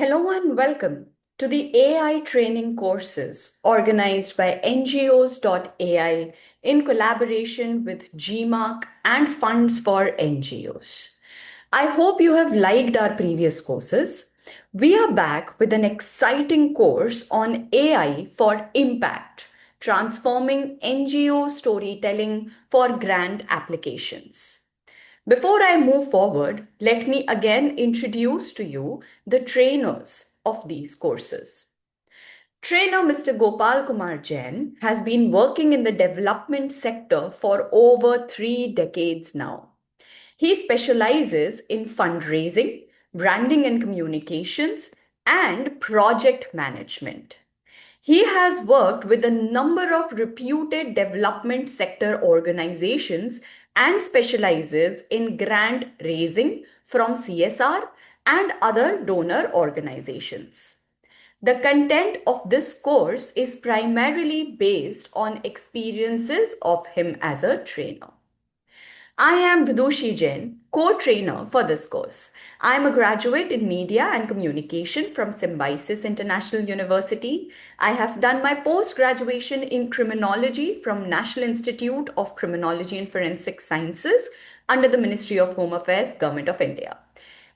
Hello and welcome to the AI training courses organized by NGOs.ai in collaboration with GMARC and Funds for NGOs. I hope you have liked our previous courses. We are back with an exciting course on AI for impact, transforming NGO storytelling for grant applications. Before I move forward, let me again introduce to you the trainers of these courses. Trainer Mr. Gopal Kumar Jain has been working in the development sector for over 3 decades now. He specializes in fundraising, branding and communications, and project management. He has worked with a number of reputed development sector organizations and specializes in grant raising from CSR and other donor organizations. The content of this course is primarily based on experiences of him as a trainer. I am Vidushi Jain, co-trainer for this course. I am a graduate in Media and Communication from Symbiosis International University. I have done my post-graduation in Criminology from National Institute of Criminology and Forensic Sciences under the Ministry of Home Affairs, Government of India.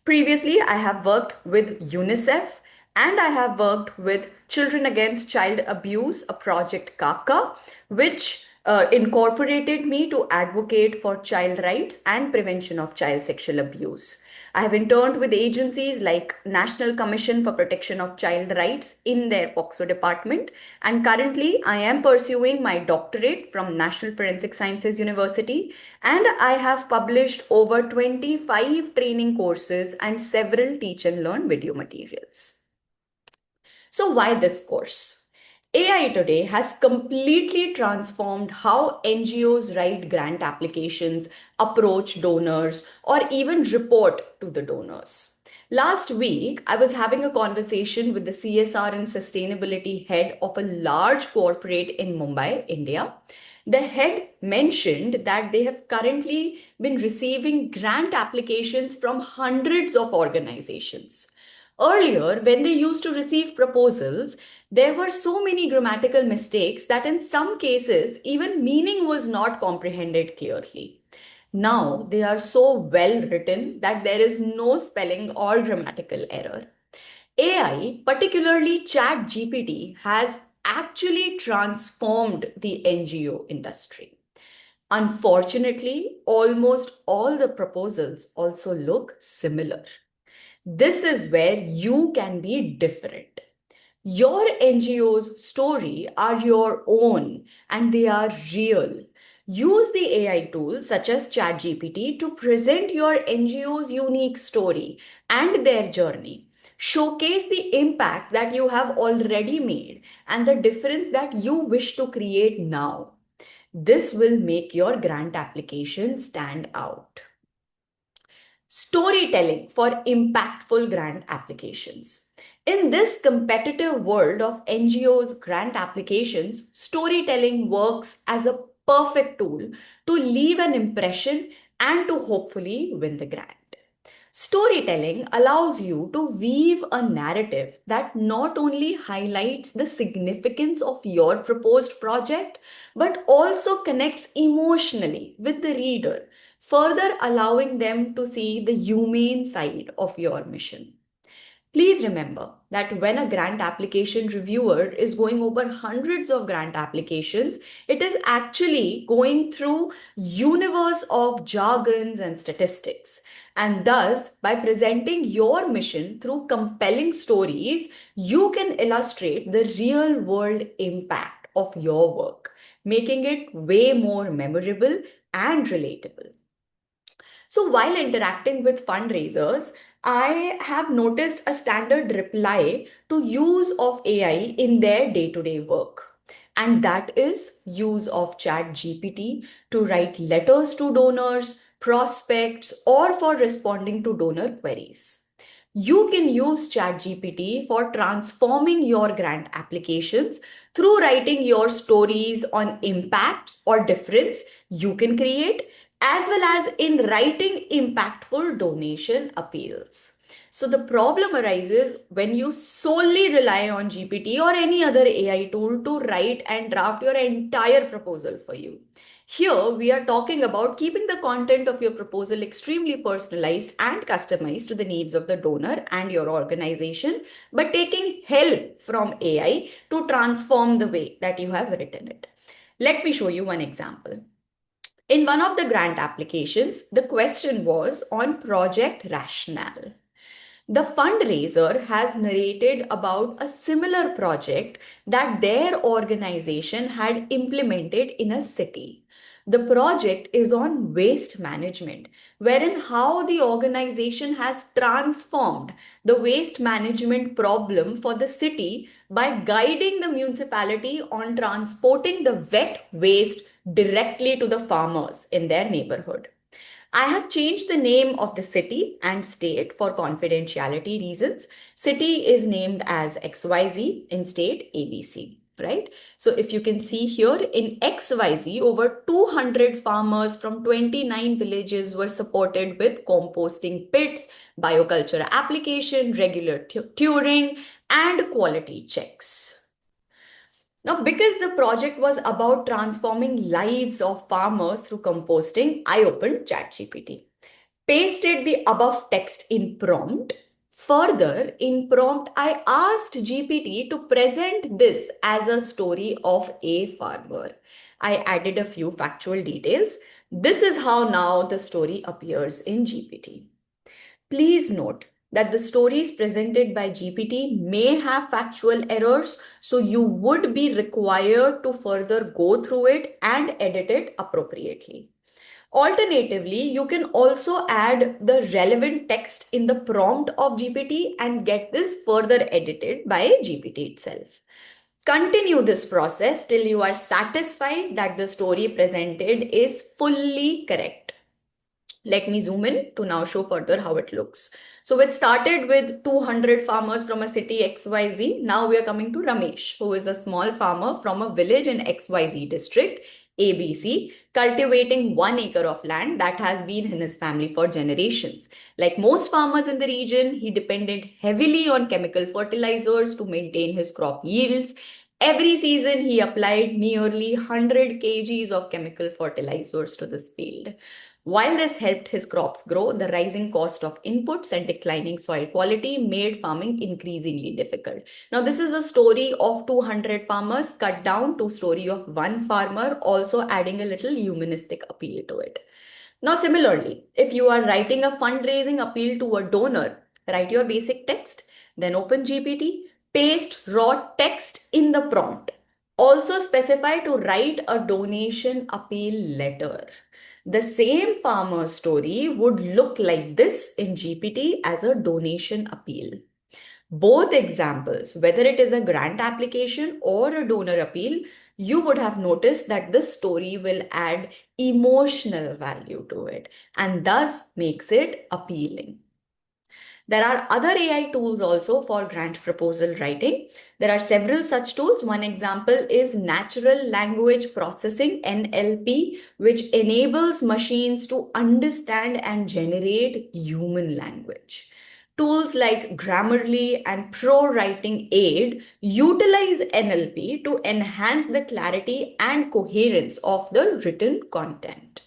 Previously, I have worked with UNICEF and I have worked with Children Against Child Abuse, a project KAKA, which incorporated me to advocate for child rights and prevention of child sexual abuse. I have interned with agencies like National Commission for Protection of Child Rights in their POCSO department, and currently I am pursuing my doctorate from National Forensic Sciences University, and I have published over 25 training courses and several teach and learn video materials. So why this course? AI today has completely transformed how NGOs write grant applications, approach donors, or even report to the donors. Last week, I was having a conversation with the CSR and sustainability head of a large corporate in Mumbai, India. The head mentioned that they have currently been receiving grant applications from hundreds of organizations. Earlier, when they used to receive proposals, there were so many grammatical mistakes that in some cases, even meaning was not comprehended clearly. Now they are so well written that there is no spelling or grammatical error. AI, particularly ChatGPT, has actually transformed the NGO industry. Unfortunately, almost all the proposals also look similar. This is where you can be different. Your NGO's story are your own and they are real. Use the AI tools such as ChatGPT to present your NGO's unique story and their journey. Showcase the impact that you have already made and the difference that you wish to create now. This will make your grant application stand out. Storytelling for impactful grant applications. In this competitive world of NGOs grant applications, storytelling works as a perfect tool to leave an impression and to hopefully win the grant. Storytelling allows you to weave a narrative that not only highlights the significance of your proposed project, but also connects emotionally with the reader, further allowing them to see the humane side of your mission. Please remember that when a grant application reviewer is going over hundreds of grant applications, it is actually going through universe of jargons and statistics. And thus, by presenting your mission through compelling stories, you can illustrate the real world impact of your work, making it way more memorable and relatable. So while interacting with fundraisers, I have noticed a standard reply to use of AI in their day-to-day work. And that is use of ChatGPT to write letters to donors, prospects, or for responding to donor queries. You can use ChatGPT for transforming your grant applications through writing your stories on impacts or difference you can create, as well as in writing impactful donation appeals. So the problem arises when you solely rely on GPT or any other AI tool to write and draft your entire proposal for you. Here, we are talking about keeping the content of your proposal extremely personalized and customized to the needs of the donor and your organization, but taking help from AI to transform the way that you have written it. Let me show you one example. In one of the grant applications, the question was on Project Rationale. The fundraiser has narrated about a similar project that their organization had implemented in a city. The project is on waste management, wherein how the organization has transformed the waste management problem for the city by guiding the municipality on transporting the wet waste directly to the farmers in their neighborhood. I have changed the name of the city and state for confidentiality reasons. City is named as XYZ in state ABC, right? So if you can see here in XYZ, over 200 farmers from 29 villages were supported with composting pits, bioculture application, regular touring, and quality checks. Now, because the project was about transforming lives of farmers through composting, I opened ChatGPT, pasted the above text in prompt. Further, in prompt, I asked GPT to present this as a story of a farmer. I added a few factual details. This is how now the story appears in GPT. Please note that the stories presented by GPT may have factual errors, so you would be required to further go through it and edit it appropriately. Alternatively, you can also add the relevant text in the prompt of GPT and get this further edited by GPT itself. Continue this process till you are satisfied that the story presented is fully correct. Let me zoom in to now show further how it looks. So it started with 200 farmers from a city XYZ. Now we are coming to Ramesh, who is a small farmer from a village in XYZ district, ABC, cultivating 1 acre of land that has been in his family for generations. Like most farmers in the region, he depended heavily on chemical fertilizers to maintain his crop yields. Every season, he applied nearly 100 kgs of chemical fertilizers to this field. While this helped his crops grow, the rising cost of inputs and declining soil quality made farming increasingly difficult. Now, this is a story of 200 farmers cut down to a story of one farmer, also adding a little humanistic appeal to it. Now, similarly, if you are writing a fundraising appeal to a donor, write your basic text, then open GPT, paste raw text in the prompt. Also specify to write a donation appeal letter. The same farmer story would look like this in GPT as a donation appeal. Both examples, whether it is a grant application or a donor appeal, you would have noticed that this story will add emotional value to it and thus makes it appealing. There are other AI tools also for grant proposal writing. There are several such tools. One example is natural language processing, NLP, which enables machines to understand and generate human language. Tools like Grammarly and Pro Writing Aid utilize NLP to enhance the clarity and coherence of the written content.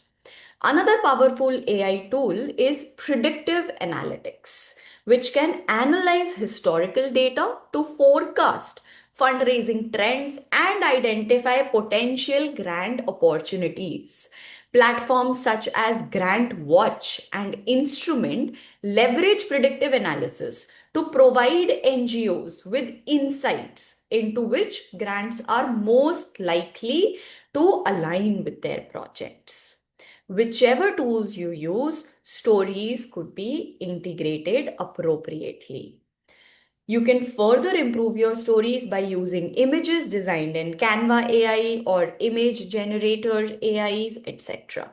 Another powerful AI tool is predictive analytics, which can analyze historical data to forecast fundraising trends and identify potential grant opportunities. Platforms such as Grant Watch and Instrument leverage predictive analysis to provide NGOs with insights into which grants are most likely to align with their projects. Whichever tools you use, stories could be integrated appropriately. You can further improve your stories by using images designed in Canva AI or image generator AIs, etc.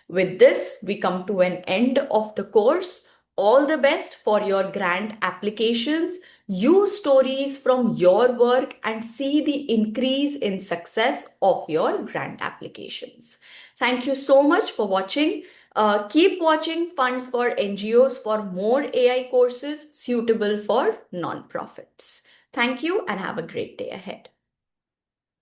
With this, we come to an end of the course. All the best for your grant applications. Use stories from your work and see the increase in success of your grant applications. Thank you so much for watching. Keep watching Funds for NGOs for more AI courses suitable for nonprofits. Thank you and have a great day ahead.